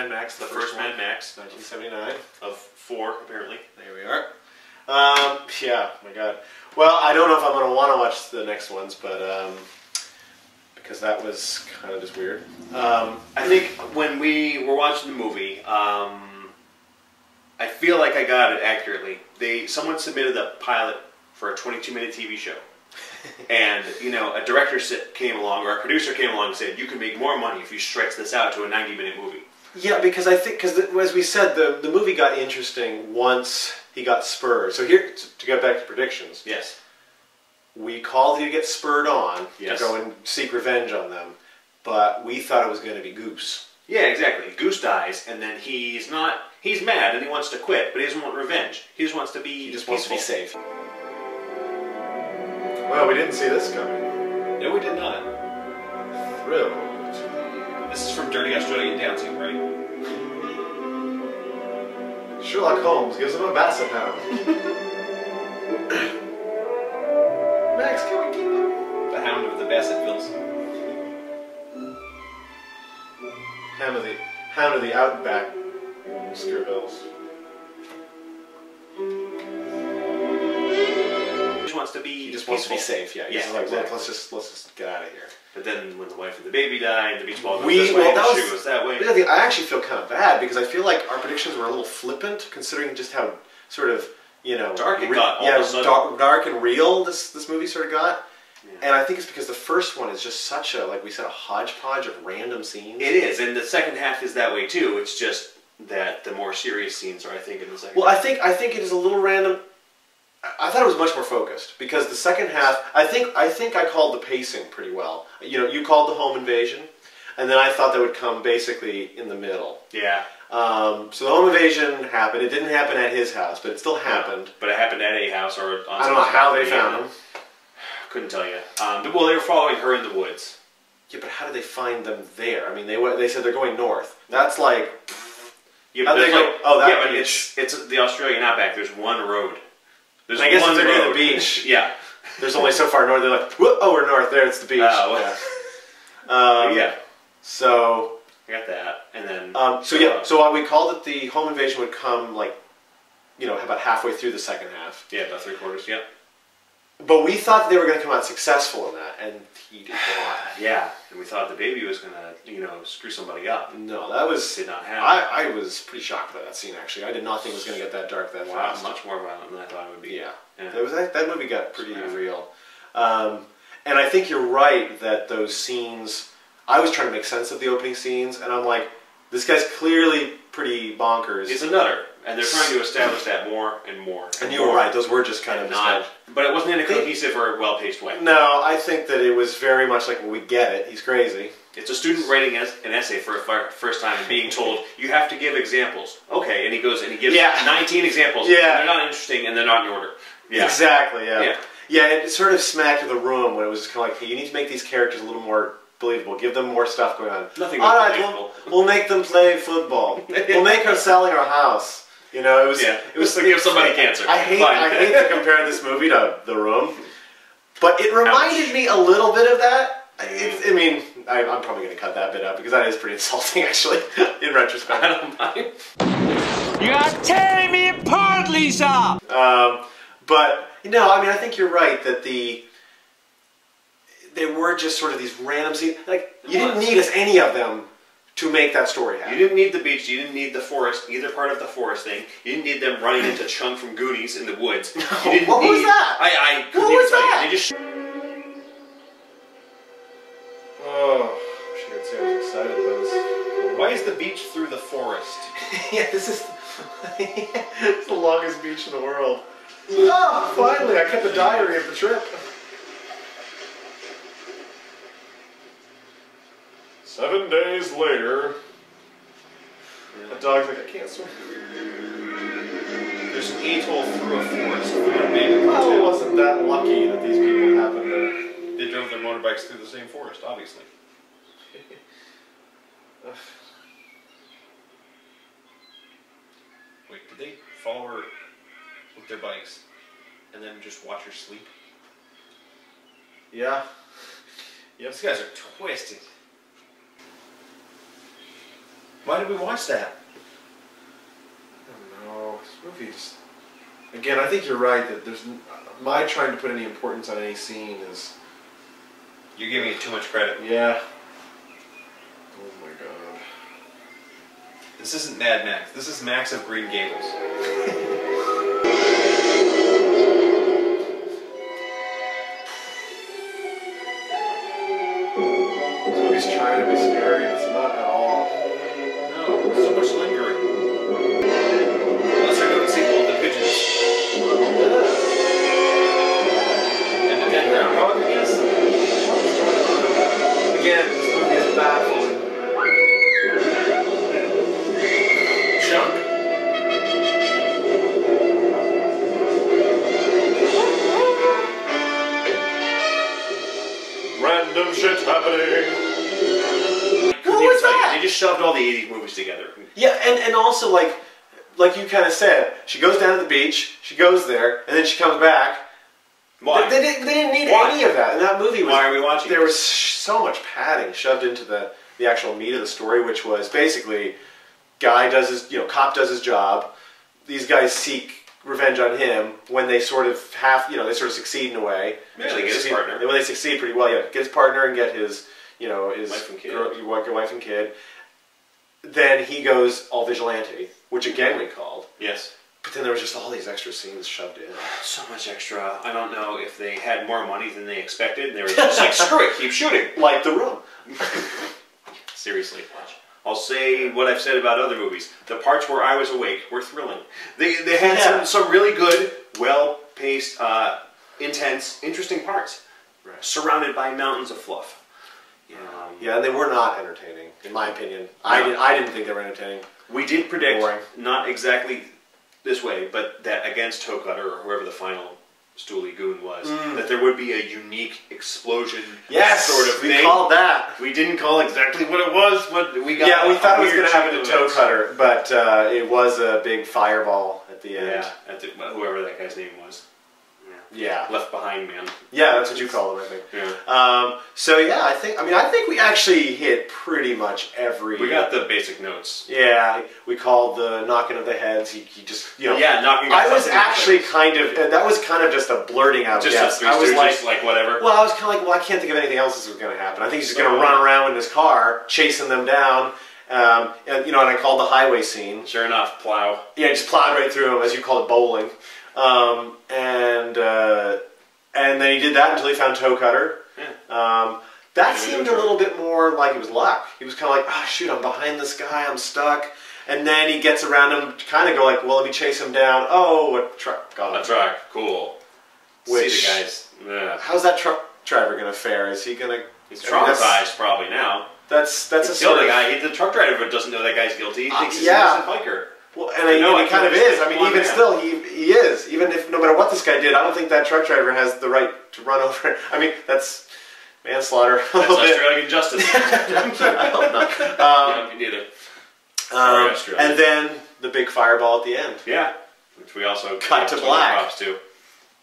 Mad Max. The first Mad Max. 1979. Of 4, apparently. There we are. Yeah, my God. Well, I don't know if I'm going to want to watch the next ones, but because that was kind of just weird. I think when we were watching the movie, I feel like I got it accurately. Someone submitted a pilot for a 22-minute TV show. And, you know, a director came along, or a producer came along and said, you can make more money if you stretch this out to a 90-minute movie. Yeah, because I think, as we said, the movie got interesting once he got spurred. So here, to get back to predictions. Yes. We called you to get spurred on, yes, to go and seek revenge on them, but we thought it was going to be Goose. Yeah, exactly. Goose dies, and then he's mad and he wants to quit, but he doesn't want revenge. He just wants to be He just peaceful. wants to be safe. Well, we didn't see this coming. No, we did not. Thrilled. This is from Dirty Australian Dancing, right? Sherlock Holmes gives him a basset hound. Max, can we keep him? The Hound of the Bassetvilles. Hound of the Outback Scribbles. He just wants to be safe. Yeah. He's like, exactly. let's just get out of here. But then when the wife and the baby die, and the beach ball goes this way, the shoe goes that way. I actually feel kind of bad because I feel like our predictions were a little flippant, considering just how sort of, you know, dark it got. All of a sudden. Dark and real this movie sort of got. Yeah. And I think it's because the first one is just such a, like we said, a hodgepodge of random scenes. It is, and the second half is that way too. It's just that the more serious scenes are, I think, in the second. Well, I think it is a little random. I thought it was much more focused because the second half, I think I called the pacing pretty well. You know, you called the home invasion, and then I thought that would come basically in the middle. Yeah. So the home invasion happened. It didn't happen at his house, but it still happened. No, but it happened at a house or on I don't know how they found him. Couldn't tell you. Well, they were following her in the woods. Yeah, but how did they find them there? I mean, they said they're going north. That's like. Yeah, but beach. It's the Australian outback. There's one road. I guess if they're near the beach. Yeah. There's only so far north. They're like, oh, we're north. There, it's the beach. Well. Yeah. So. I got that, and then. So we called it the home invasion would come like, you know, about halfway through the second half. Yeah, about 3/4. Yeah. But we thought they were going to come out successful in that, and he did not. Yeah, and we thought the baby was going to, you know, screw somebody up. No, that was... Did not happen. I was pretty shocked by that scene, actually. I did not think it was going to get that dark that fast. Much more violent than I thought it would be. Yeah. That movie got pretty real. And I think you're right that those scenes... I was trying to make sense of the opening scenes, and I'm like, this guy's clearly pretty bonkers. He's a nutter. And they're trying to establish that more and more. And you were right; those were just kind of not. But it wasn't in a cohesive or well-paced way. No, I think that it was very much like, well, we get it. He's crazy. It's a student writing an essay for a first time and being told you have to give examples. Okay, and he goes and he gives 19 examples. Yeah, and they're not interesting and they're not in order. Yeah. Exactly. Yeah. Yeah. It sort of smacked of the room when it was just kind of like, hey, you need to make these characters a little more believable. Give them more stuff going on. Nothing. All right, we'll make them play football. We'll make her selling our house. You know, it was to give somebody cancer. I hate to compare this movie to The Room, but it reminded me a little bit of that. I mean, I'm probably going to cut that bit out because that is pretty insulting, actually, in retrospect. I don't mind. You are tearing me apart, Lisa! But, no, I mean, I think you're right that there were just sort of these random scenes. Like, you didn't need any of them to make that story happen. You didn't need the beach, you didn't need the forest, either part of the forest thing. You didn't need them running into Chung from Goonies in the woods. No, what was that? I couldn't what even was tell that? you. They just... Oh, I wish I could say I was excited about this. Why is the beach through the forest? Yeah, this is it's the longest beach in the world. Oh, finally, I kept a diary of the trip. 7 days later, the dog's like, I can't swim. There's an atoll through a forest. Well, it wasn't that lucky that these people happened to... They drove their motorbikes through the same forest, obviously. Wait, did they follow her with their bikes and then just watch her sleep? Yeah. Yep. These guys are twisted. Why did we watch that? I don't know. This movie just... Again, I think you're right that there's... My trying to put any importance on any scene is... You're giving it too much credit. Yeah. Oh my god. This isn't Mad Max. This is Max of Green Gables. This movie's trying to be scary, and it's not at all. No, so much lingering. Unless they're doing a sequel to Pigeons. And the Dead Groundhog, I guess? Again, this movie is baffling. Junk. Random shit happening. What was that? They just shoved all the 80s movies together. Yeah, and also like you kind of said, she goes down to the beach, she goes there, and then she comes back. Why? They didn't need Why? any of that. And that movie was... Why are we watching There it? was so much padding shoved into the actual meat of the story, which was basically, cop does his job. These guys seek revenge on him when they sort of succeed in a way. Yeah, they get his partner. When they succeed pretty well, yeah, get his partner and get his wife and kid. Wife and kid. Then he goes all vigilante, which again we called. Yes. But then there was just all these extra scenes shoved in. So much extra. I don't know if they had more money than they expected, and they were just like, screw it, keep shooting. Like The Room. Seriously. I'll say what I've said about other movies. The parts where I was awake were thrilling. They had some really good, well-paced, intense, interesting parts. Right. Surrounded by mountains of fluff. Yeah, and they were not entertaining, in my opinion. No. I didn't think they were entertaining. We did predict, Boring. not exactly this way, but that against Toe Cutter, or whoever the final Stoolie Goon was, that there would be a unique explosion sort of thing. We called that. We didn't call exactly what it was, but we got Yeah, we thought it was going to happen to Toe events. Cutter, but it was a big fireball at the end. Yeah, whoever that guy's name was. Yeah. Left Behind Man. Yeah, that's what you call it, I think. Yeah. So yeah, I think we actually hit pretty much every... We got the basic notes. Yeah, we called the knocking of the heads. He just, Yeah, knocking. I was actually that was kind of just a blurting out just guess. I was like whatever. Well, I was kind of like, I can't think of anything else that was going to happen. I think he's just going to run around in his car, chasing them down. And I called the highway scene. Sure enough, plow. Yeah, just plowed right through him, as you call it, bowling. And then he did that until he found Toe Cutter. Yeah. That seemed a little bit more like it was luck. He was kind of like, oh shoot, I'm behind this guy, I'm stuck. And then he gets around him, kind of go like, well, let me chase him down. Oh, a truck got him. A truck, cool. Which, see the guys. Yeah. How's that truck driver going to fare? Is he going to... He's traumatized probably now. That's a sort of guy. The truck driver doesn't know that guy's guilty. He thinks he's an innocent biker. Well, and he kind of is. I mean, even still, he is. Even if, no matter what this guy did, I don't think that truck driver has the right to run over. I mean, that's manslaughter. That's Australian justice. I hope not. Yeah, me neither. And then the big fireball at the end. Yeah, which we also cut to total black. Props to.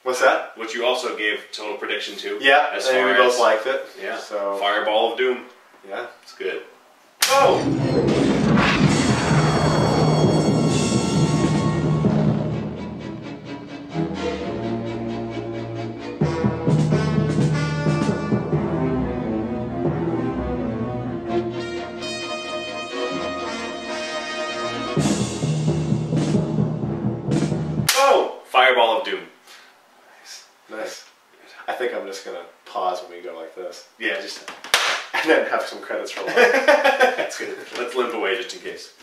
What's that? Which you also gave total prediction to. Yeah, as and far we as, both liked it. Yeah. So Fireball of Doom. Yeah, it's good. Oh. Fireball of Doom. Nice. I think I'm just going to pause when we go like this. Yeah, just... And then have some credits for a while. That's good. Let's limp away just in case.